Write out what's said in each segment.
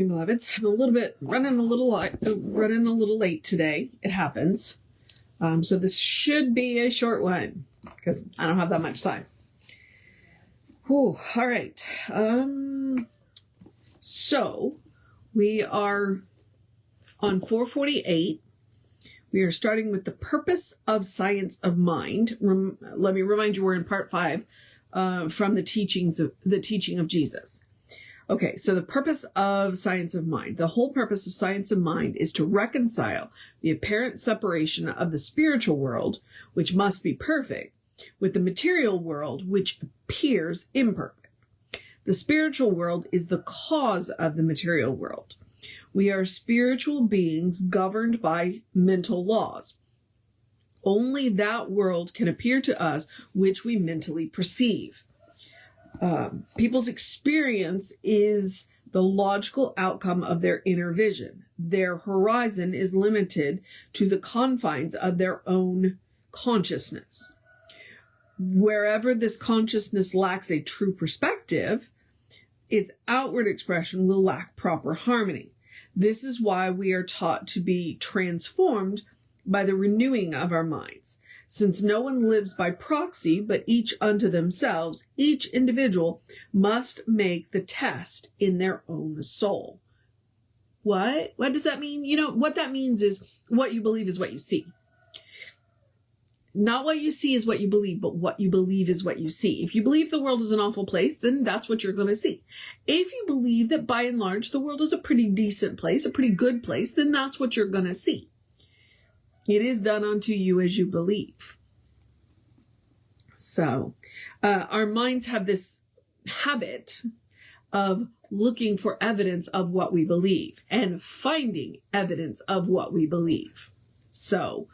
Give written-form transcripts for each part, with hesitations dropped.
morning, beloveds. I'm running a little late today. It happens. So this should be a short one because I don't have that much time. Whew, all right. So we are on 448. We are starting with the purpose of science of mind. Let me remind you, we're in part 5 from the teaching of Jesus. Okay, so the purpose of science of mind. The whole purpose of science of mind is to reconcile the apparent separation of the spiritual world, which must be perfect, with the material world, which appears imperfect. The spiritual world is the cause of the material world. We are spiritual beings governed by mental laws. Only that world can appear to us which we mentally perceive. People's experience is the logical outcome of their inner vision. Their horizon is limited to the confines of their own consciousness. Wherever this consciousness lacks a true perspective, its outward expression will lack proper harmony. This is why we are taught to be transformed by the renewing of our minds. Since no one lives by proxy, but each unto themselves, each individual must make the test in their own soul. What? What does that mean? You know, what that means is what you believe is what you see. Not what you see is what you believe, but what you believe is what you see. If you believe the world is an awful place, then that's what you're going to see. If you believe that by and large the world is a pretty decent place, a pretty good place, then that's what you're going to see. It is done unto you as you believe. So, our minds have this habit of looking for evidence of what we believe and finding evidence of what we believe. So,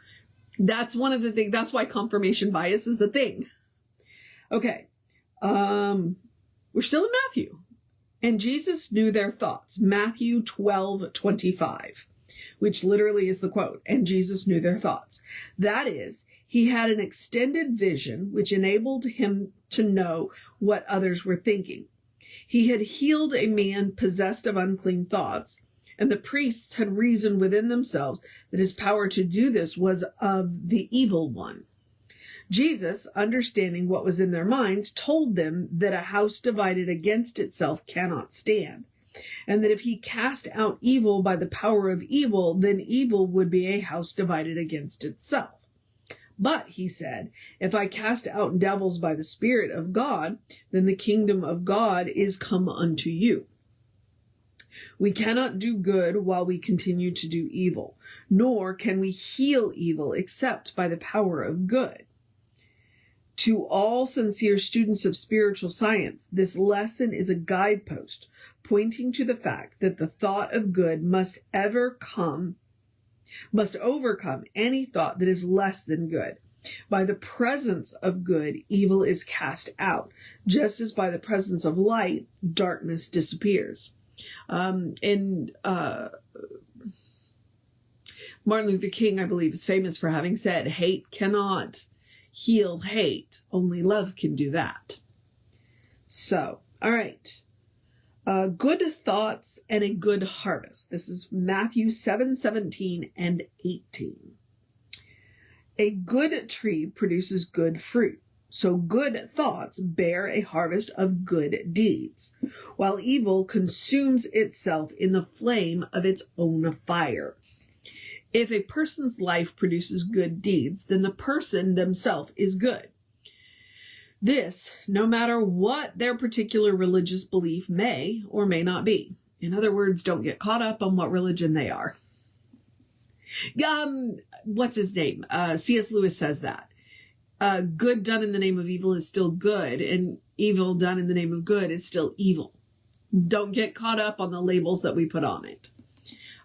that's one of the things. That's why confirmation bias is a thing. Okay. We're still in Matthew. And Jesus knew their thoughts. Matthew 12:25. Which literally is the quote, and Jesus knew their thoughts. That is, he had an extended vision which enabled him to know what others were thinking. He had healed a man possessed of unclean thoughts, and the priests had reasoned within themselves that his power to do this was of the evil one. Jesus, understanding what was in their minds, told them that a house divided against itself cannot stand, and that if he cast out evil by the power of evil, then evil would be a house divided against itself. But, he said, if I cast out devils by the Spirit of God, then the kingdom of God is come unto you. We cannot do good while we continue to do evil, nor can we heal evil except by the power of good. To all sincere students of spiritual science, this lesson is a guidepost pointing to the fact that the thought of good must overcome any thought that is less than good. By the presence of good, evil is cast out, just as by the presence of light, darkness disappears. Martin Luther King, I believe, is famous for having said, hate cannot heal hate. Only love can do that. So, all right. Good thoughts and a good harvest. This is Matthew 7:17 and 18. A good tree produces good fruit. So good thoughts bear a harvest of good deeds, while evil consumes itself in the flame of its own fire. If a person's life produces good deeds, then the person themselves is good. This, no matter what their particular religious belief may or may not be. In other words, don't get caught up on what religion they are. What's his name? C.S. Lewis says that. Good done in the name of evil is still good, and evil done in the name of good is still evil. Don't get caught up on the labels that we put on it.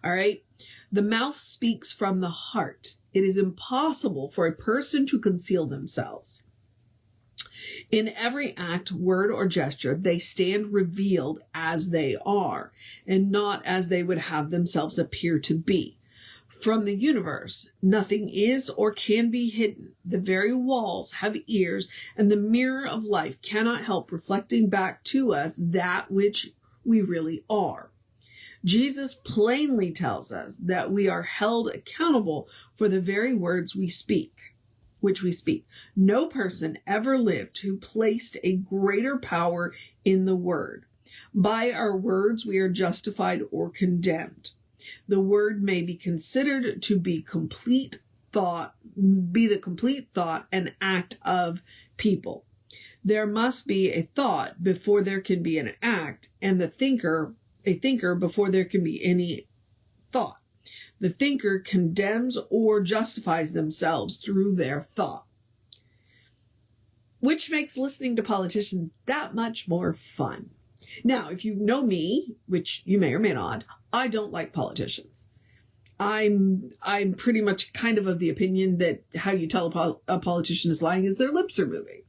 All right? The mouth speaks from the heart. It is impossible for a person to conceal themselves. In every act, word, or gesture, they stand revealed as they are, and not as they would have themselves appear to be. From the universe, nothing is or can be hidden. The very walls have ears, and the mirror of life cannot help reflecting back to us that which we really are. Jesus plainly tells us that we are held accountable for the very words which we speak. No person ever lived who placed a greater power in the word. By our words, we are justified or condemned. The word may be considered to be the complete thought and act of people. There must be a thought before there can be an act, and a thinker before there can be any thought. The thinker condemns or justifies themselves through their thought, which makes listening to politicians that much more fun. Now, if you know me, which you may or may not, I don't like politicians. I'm pretty much kind of the opinion that how you tell a politician is lying is their lips are moving.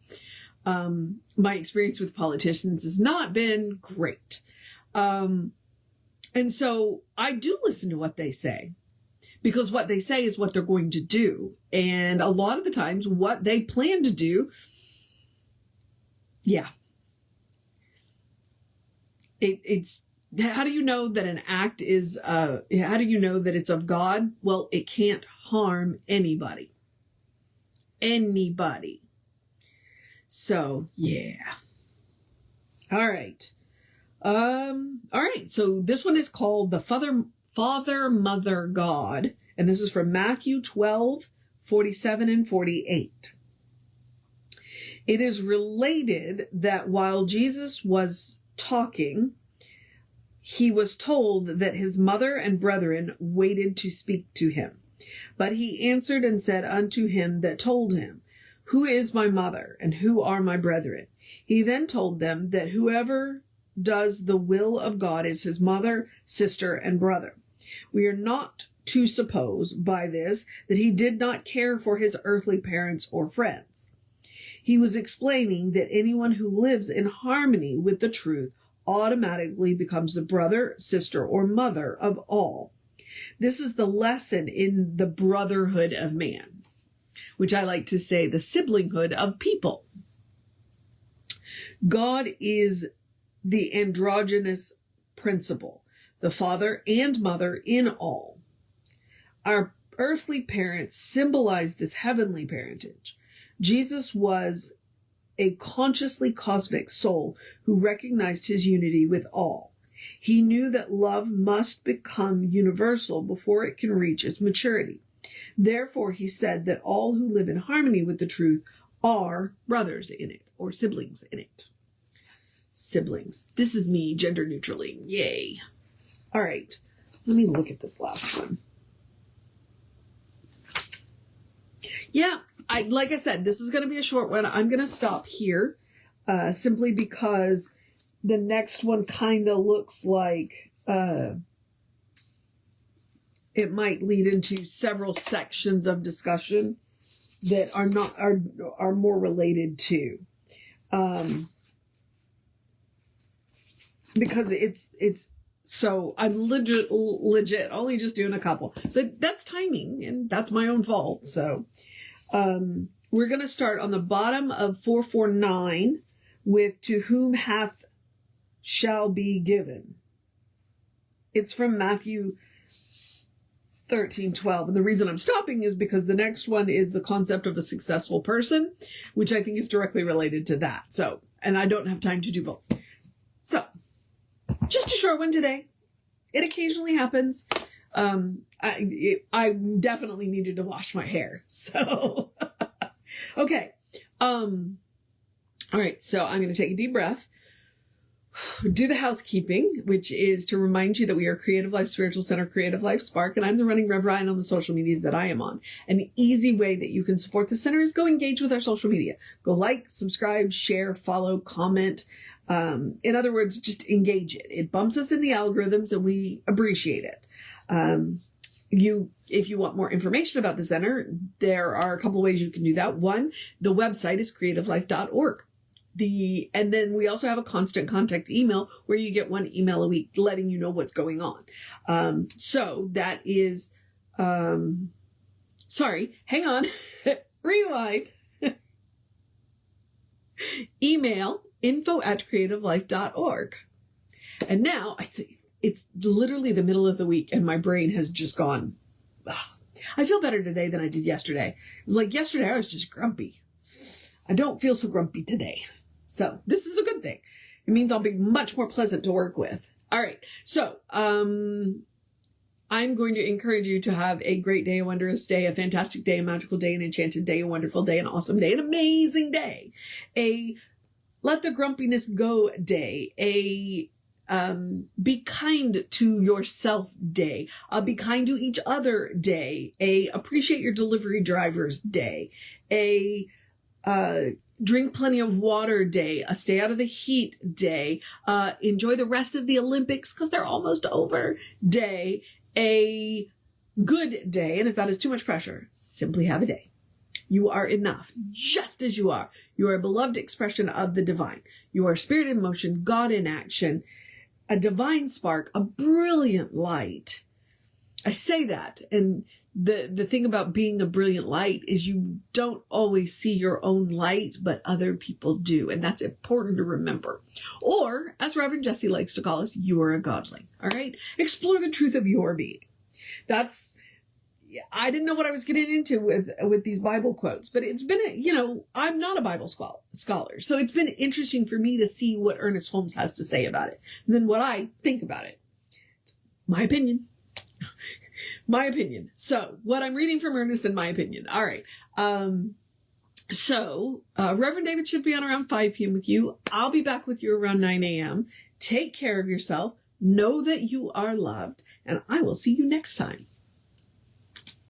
My experience with politicians has not been great. And so I do listen to what they say, because what they say is what they're going to do. And a lot of the times what they plan to do, yeah. It's how do you know that an act is, how do you know that it's of God? Well, it can't harm anybody. Anybody. So, yeah. All right. All right. So this one is called the Father, Mother, God. And this is from Matthew 12:47 and 48. It is related that while Jesus was talking, he was told that his mother and brethren waited to speak to him. But he answered and said unto him that told him, Who is my mother, and who are my brethren? He then told them that whoever does the will of God is his mother, sister, and brother. We are not to suppose by this that he did not care for his earthly parents or friends. He was explaining that anyone who lives in harmony with the truth automatically becomes the brother, sister, or mother of all. This is the lesson in the brotherhood of man, which I like to say the siblinghood of people. God is the androgynous principle, the father and mother in all. Our earthly parents symbolize this heavenly parentage. Jesus was a consciously cosmic soul who recognized his unity with all. He knew that love must become universal before it can reach its maturity. Therefore, he said that all who live in harmony with the truth are brothers in it, or siblings in it. Siblings. This is me, gender neutrally. Yay. All right. Let me look at this last one. Yeah, like I said, this is going to be a short one. I'm going to stop here simply because the next one kind of looks like it might lead into several sections of discussion that are more related to, because it's so I'm legit only just doing a couple, but that's timing and that's my own fault. So we're going to start on the bottom of 449 with to whom hath shall be given. It's from Matthew 13:12. And the reason I'm stopping is because the next one is the concept of a successful person, which I think is directly related to that. So, and I don't have time to do both. So, just a short one today. It occasionally happens. I definitely needed to wash my hair. So, okay. All right. So I'm going to take a deep breath. Do the housekeeping, which is to remind you that we are Creative Life Spiritual Center, Creative Life Spark, and I'm the running Rev Ryan on the social medias that I am on. An easy way that you can support the center is go engage with our social media. Go like, subscribe, share, follow, comment. In other words, just engage it. It bumps us in the algorithms and we appreciate it. If you want more information about the center, there are a couple of ways you can do that. One, the website is creativelife.org. And then we also have a constant contact email where you get one email a week letting you know what's going on. So that is, sorry, hang on, rewind. Email info@creativelife.org. And now I say, it's literally the middle of the week and my brain has just gone, ugh. I feel better today than I did yesterday. It's like yesterday I was just grumpy. I don't feel so grumpy today. So this is a good thing. It means I'll be much more pleasant to work with. All right. So, I'm going to encourage you to have a great day, a wondrous day, a fantastic day, a magical day, an enchanted day, a wonderful day, an awesome day, an amazing day, a let the grumpiness go day, a be kind to yourself day, be kind to each other day, a appreciate your delivery drivers day, a drink plenty of water day, a stay out of the heat day, enjoy the rest of the Olympics because they're almost over day, a good day. And if that is too much pressure, simply have a day. You are enough, just as you are. You are a beloved expression of the divine. You are spirit in motion, God in action, a divine spark, a brilliant light. I say that, and the thing about being a brilliant light is you don't always see your own light, but other people do. And that's important to remember. Or, as Reverend Jesse likes to call us, you are a godling. All right? Explore the truth of your being. I didn't know what I was getting into with these Bible quotes, but it's been, I'm not a Bible scholar. So it's been interesting for me to see what Ernest Holmes has to say about it. And then what I think about it. My opinion. My opinion. So what I'm reading from Ernest and my opinion. All right. Reverend David should be on around 5 p.m. with you. I'll be back with you around 9 a.m. Take care of yourself. Know that you are loved, and I will see you next time.